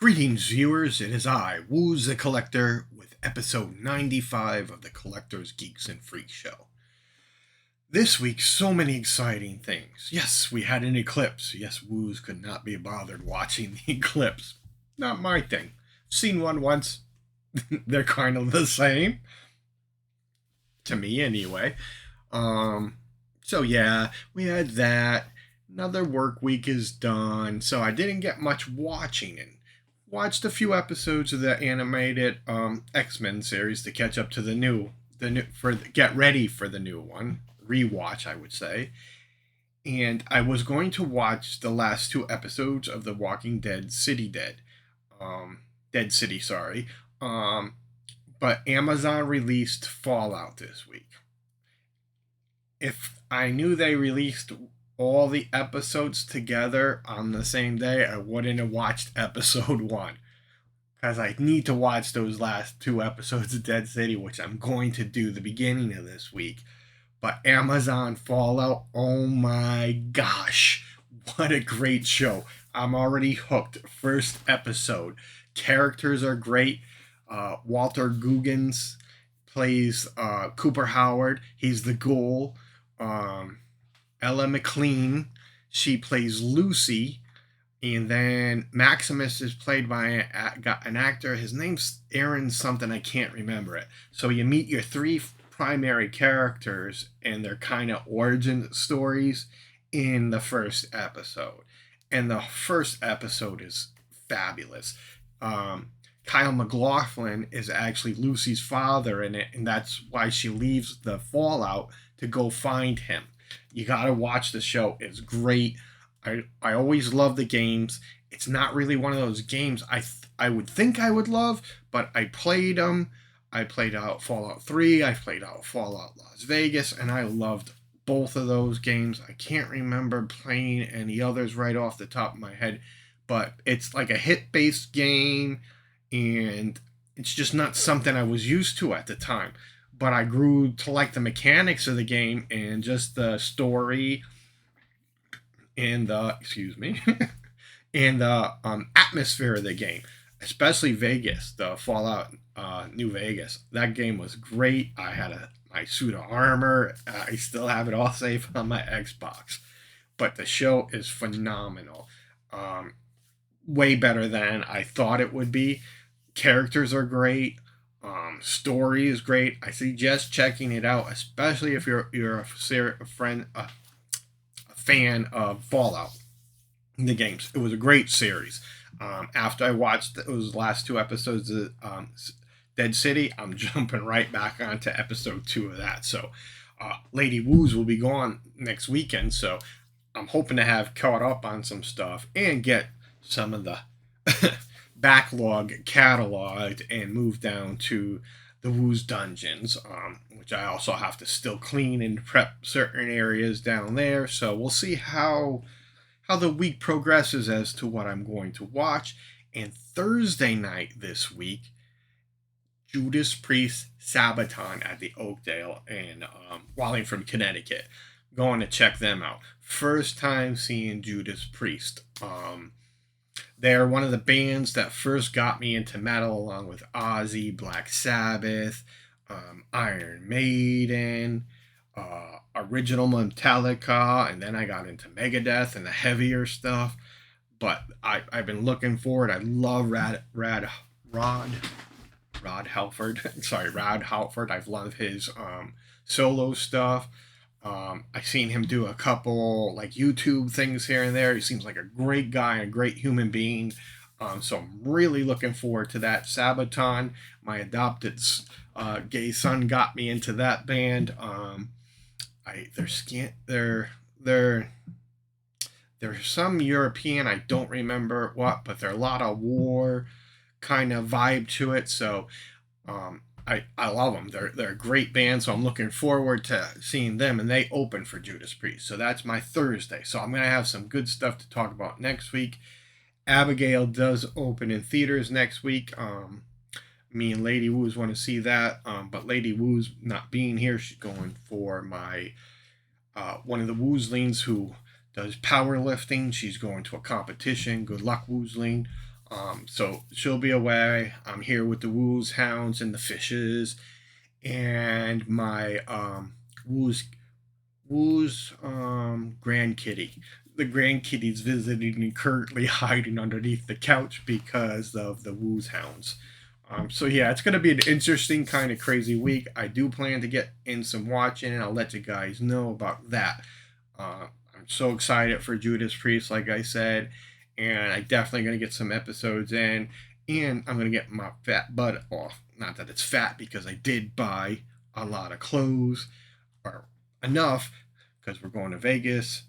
Greetings, viewers. It is I, Wooz the Collector, with episode 95 of the Collector's Geeks and Freak Show. This week, so many exciting things. Yes, we had an eclipse. Yes, Wooz could not be bothered watching the eclipse. Not my thing. Seen one once. They're kind of the same. To me, anyway. So yeah, we had that. Another work week is done, so I didn't get much watching and watched a few episodes of the animated X-Men series to catch up to get ready for the new one. Rewatch, I would say. And I was going to watch the last two episodes of The Walking Dead Dead City, sorry. But Amazon released Fallout this week. If I knew they released all the episodes together on the same day, I wouldn't have watched episode 1. Because I need to watch those last two episodes of Dead City, which I'm going to do the beginning of this week. But Amazon Fallout, oh my gosh, what a great show. I'm already hooked. First episode. Characters are great. Walter Goggins plays Cooper Howard. He's the Ghoul. Ella McLean, she plays Lucy. And then Maximus is played by an actor. His name's Aaron something. I can't remember it. So you meet your three primary characters and their kind of origin stories in the first episode. And the first episode is fabulous. Kyle MacLachlan is actually Lucy's father in it, and that's why she leaves the Fallout to go find him. You gotta watch the show. It's great. I always love the games. It's not really one of those games I would think I would love, but I played them. I played out Fallout 3. I played out Fallout Las Vegas, and I loved both of those games. I can't remember playing any others right off the top of my head, but it's like a hit-based game, and it's just not something I was used to at the time. But I grew to like the mechanics of the game and just the story and the and the atmosphere of the game, especially Vegas, the Fallout New Vegas. That game was great. I had my suit of armor. I still have it all safe on my Xbox. But the show is phenomenal. Way better than I thought it would be. Characters are great. Story is great. I suggest checking it out, especially if you're a fan of Fallout, the games. It was a great series. After I watched those last two episodes of Dead City, I'm jumping right back onto episode 2 of that. So Lady Wooz will be gone next weekend, so I'm hoping to have caught up on some stuff and get some of the backlog cataloged and moved down to the Wooz dungeons, which I also have to still clean and prep certain areas down there. So we'll see how the week progresses as to what I'm going to watch. And Thursday night this week, Judas Priest Sabaton at the Oakdale in Wallingford, Connecticut. Going to check them out. First time seeing Judas Priest. They're one of the bands that first got me into metal, along with Ozzy, Black Sabbath, Iron Maiden, original Metallica, and then I got into Megadeth and the heavier stuff. But I've been looking forward. I love Rod Halford. Sorry, Rod Halford. I've loved his solo stuff. I've seen him do a couple like YouTube things here and there. He seems like a great guy, a great human being. So I'm really looking forward to that. Sabaton, my adopted gay son, got me into that band. They're some European, I don't remember what, but they're a lot of war kind of vibe to it. So I love them. They're a great band, so I'm looking forward to seeing them, and they open for Judas Priest. So that's my Thursday. So I'm going to have some good stuff to talk about next week. Abigail does open in theaters next week. Me and Lady Wooz want to see that, but Lady Wooz not being here, she's going for my one of the Woozlings who does powerlifting. She's going to a competition. Good luck, Woozling. So she'll be away. I'm here with the Woos hounds and the fishes, and my Woos grand kitty. The grand kitty's visiting me, currently hiding underneath the couch because of the Woos hounds. So yeah, it's gonna be an interesting kind of crazy week. I do plan to get in some watching, and I'll let you guys know about that. I'm so excited for Judas Priest, like I said, and I definitely gonna get some episodes in, and I'm gonna get my fat butt off. Not that it's fat because I did buy a lot of clothes, or enough, because we're going to Vegas.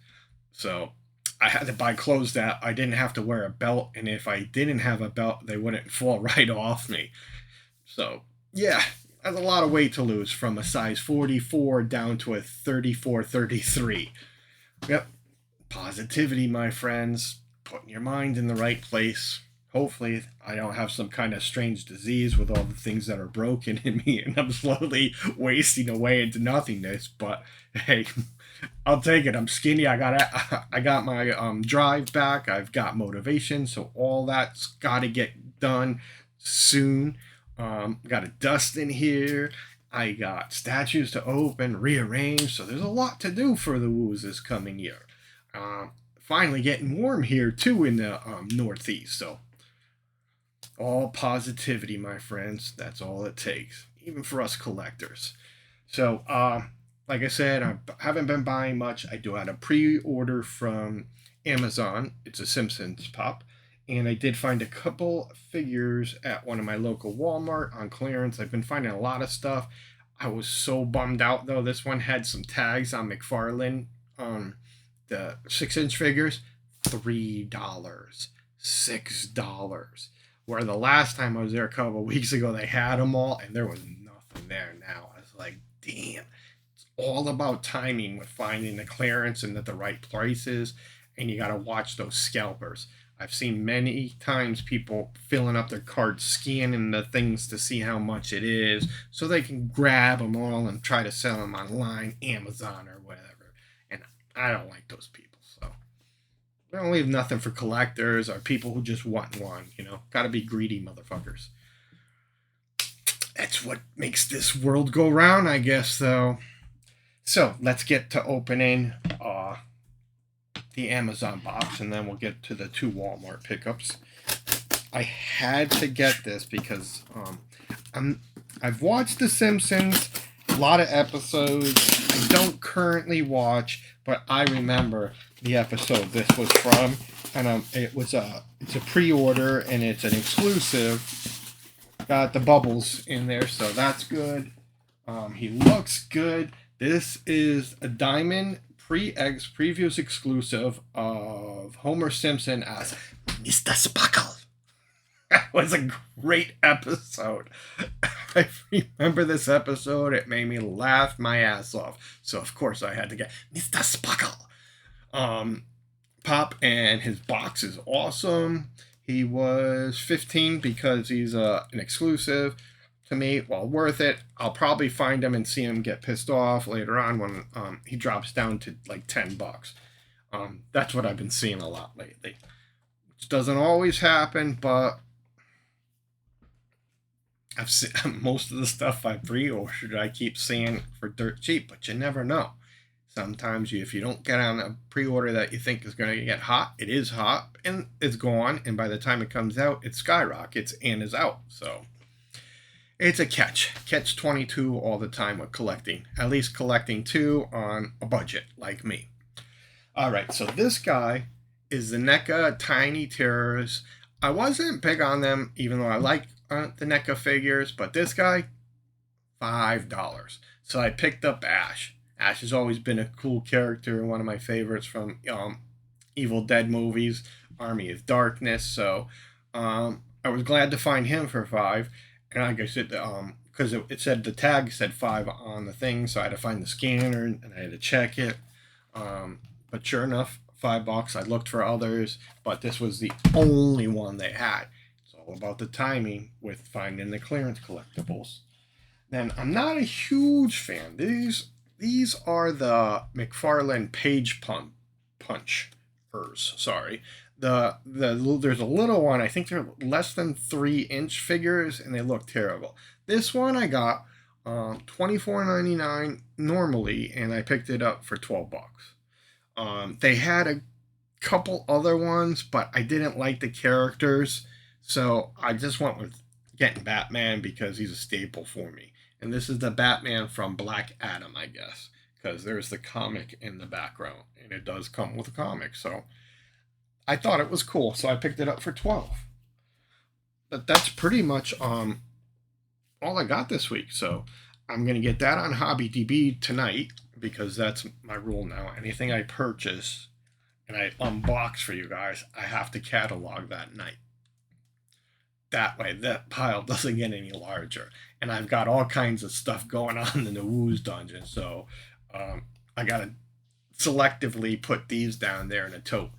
So I had to buy clothes that I didn't have to wear a belt, and if I didn't have a belt, they wouldn't fall right off me. So yeah, that's a lot of weight to lose from a size 44 down to a 34, 33. Yep, positivity, my friends, putting your mind in the right place. Hopefully, I don't have some kind of strange disease with all the things that are broken in me and I'm slowly wasting away into nothingness. But hey, I'll take it. I'm skinny. I got my drive back. I've got motivation. So all that's got to get done soon. Got a dust in here. I got statues to open, rearrange. So there's a lot to do for the Woos this coming year. Finally getting warm here too in the Northeast. So all positivity, my friends. That's all it takes, even for us collectors. So, like I said, I haven't been buying much. I do have a pre-order from Amazon. It's a Simpsons pop. And I did find a couple figures at one of my local Walmart on clearance. I've been finding a lot of stuff. I was so bummed out though. This one had some tags on McFarlane. The 6-inch figures, $3, $6. Where the last time I was there a couple of weeks ago, they had them all, and there was nothing there now. I was like, damn. It's all about timing with finding the clearance and at the right prices, and you got to watch those scalpers. I've seen many times people filling up their carts, scanning the things to see how much it is, so they can grab them all and try to sell them online, Amazon or whatever. And I don't like those people. I don't leave nothing for collectors or people who just want one, Gotta be greedy motherfuckers. That's what makes this world go round, I guess, though. So, let's get to opening the Amazon box, and then we'll get to the 2 Walmart pickups. I had to get this because I've watched The Simpsons, a lot of episodes. I don't currently watch, but I remember the episode this was from, and it's a pre-order and it's an exclusive. Got the bubbles in there, so that's good. He looks good. This is a diamond previews exclusive of Homer Simpson as Mr. Sparkle. That was a great episode. I remember this episode. It made me laugh my ass off. So of course I had to get Mr. Sparkle. Pop, and his box is awesome. He was 15 because he's an exclusive to me. Well, worth it. I'll probably find him and see him get pissed off later on when he drops down to like $10. That's what I've been seeing a lot lately. Which doesn't always happen, but I've seen most of the stuff I pre-ordered. I keep seeing for dirt cheap, but you never know. Sometimes if you don't get on a pre-order that you think is going to get hot, it is hot and it's gone. And by the time it comes out, it skyrockets and is out. So it's a catch 22 all the time with collecting. At least collecting 2 on a budget like me. All right, so this guy is the NECA Tiny Terrors. I wasn't big on them, even though I like the NECA figures, but this guy, $5. So I picked up Ash. Ash has always been a cool character and one of my favorites from Evil Dead movies, Army of Darkness. So I was glad to find him for $5. And like I said, because it said the tag said $5 on the thing, so I had to find the scanner and I had to check it. But sure enough, $5. I looked for others, but this was the only one they had. It's all about the timing with finding the clearance collectibles. Then I'm not a huge fan. These are the McFarlane Page Punch Sorry. There's a little one. I think they're less than 3-inch figures, and they look terrible. This one I got $24.99 normally, and I picked it up for $12. They had a couple other ones, but I didn't like the characters, so I just went with getting Batman because he's a staple for me. And this is the Batman from Black Adam, I guess, because there's the comic in the background, and it does come with a comic. So I thought it was cool, so I picked it up for 12. But that's pretty much all I got this week. So I'm gonna get that on HobbyDB tonight because that's my rule now. Anything I purchase and I unbox for you guys, I have to catalog that night. That way, that pile doesn't get any larger. And I've got all kinds of stuff going on in the Woo's dungeon, so I gotta selectively put these down there in a tote.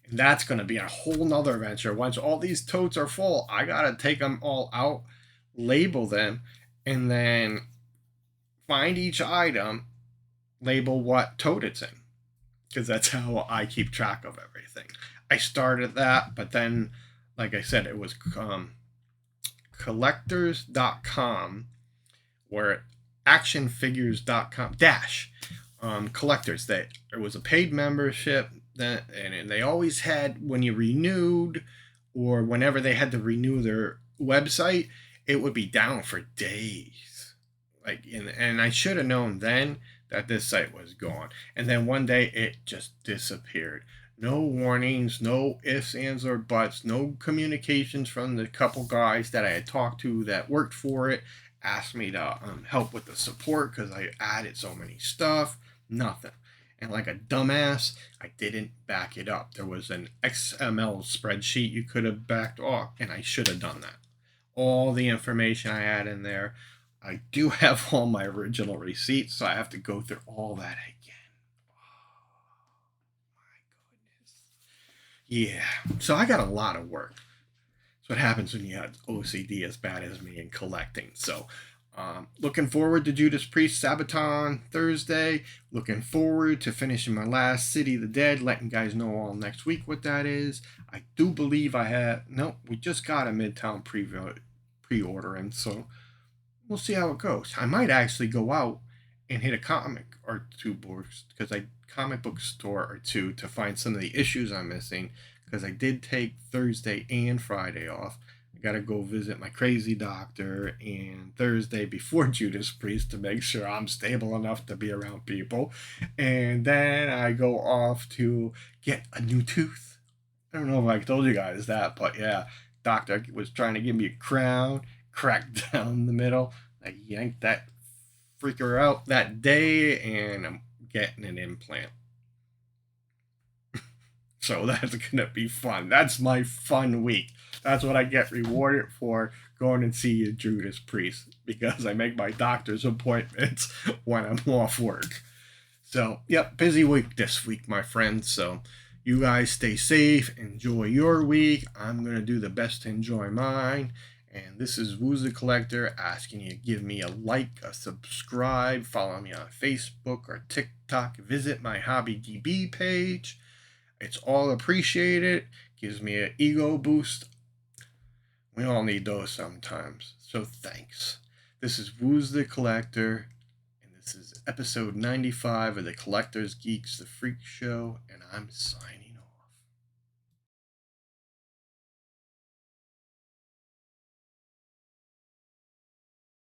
And that's gonna be a whole nother adventure. Once all these totes are full, I gotta take them all out, label them, and then find each item, label what tote it's in, because that's how I keep track of everything. I started that, but then, like I said, it was collectors.com or actionfigures.com dash collectors. That it was a paid membership, and they always had, when you renewed or whenever they had to renew their website, it would be down for days. And I should have known then that this site was gone. And then one day it just disappeared. No warnings, no ifs, ands, or buts, no communications from the couple guys that I had talked to that worked for it, asked me to help with the support because I added so many stuff. Nothing. And like a dumbass, I didn't back it up. There was an XML spreadsheet you could have backed off, and I should have done that. All the information I had in there. I do have all my original receipts, so I have to go through all that again. Oh, my goodness. Yeah, so I got a lot of work. That's what happens when you have OCD as bad as me in collecting. So, looking forward to Judas Priest Sabaton Thursday. Looking forward to finishing my last City of the Dead, letting guys know all next week what that is. I do believe we just got a Midtown pre-order, and so we'll see how it goes. I might actually go out and hit a comic or two books, because comic book store or two, to find some of the issues I'm missing, because I did take Thursday and Friday off. I gotta go visit my crazy doctor and Thursday before Judas Priest to make sure I'm stable enough to be around people. And then I go off to get a new tooth. I don't know if I told you guys that, but yeah, doctor was trying to give me a crown, cracked down the middle. I yanked that freaker out that day, and I'm getting an implant. So that's gonna be fun. That's my fun week. That's what I get rewarded for going and see a Judas Priest, because I make my doctor's appointments when I'm off work. So, yep, busy week this week, my friends. So, you guys stay safe, enjoy your week. I'm gonna do the best to enjoy mine. And this is Woo's the Collector asking you to give me a like, a subscribe, follow me on Facebook or TikTok, visit my HobbyDB page. It's all appreciated. Gives me an ego boost. We all need those sometimes. So thanks. This is Woo's the Collector, and this is episode 95 of the Collector's Geeks, the Freak Show, and I'm signing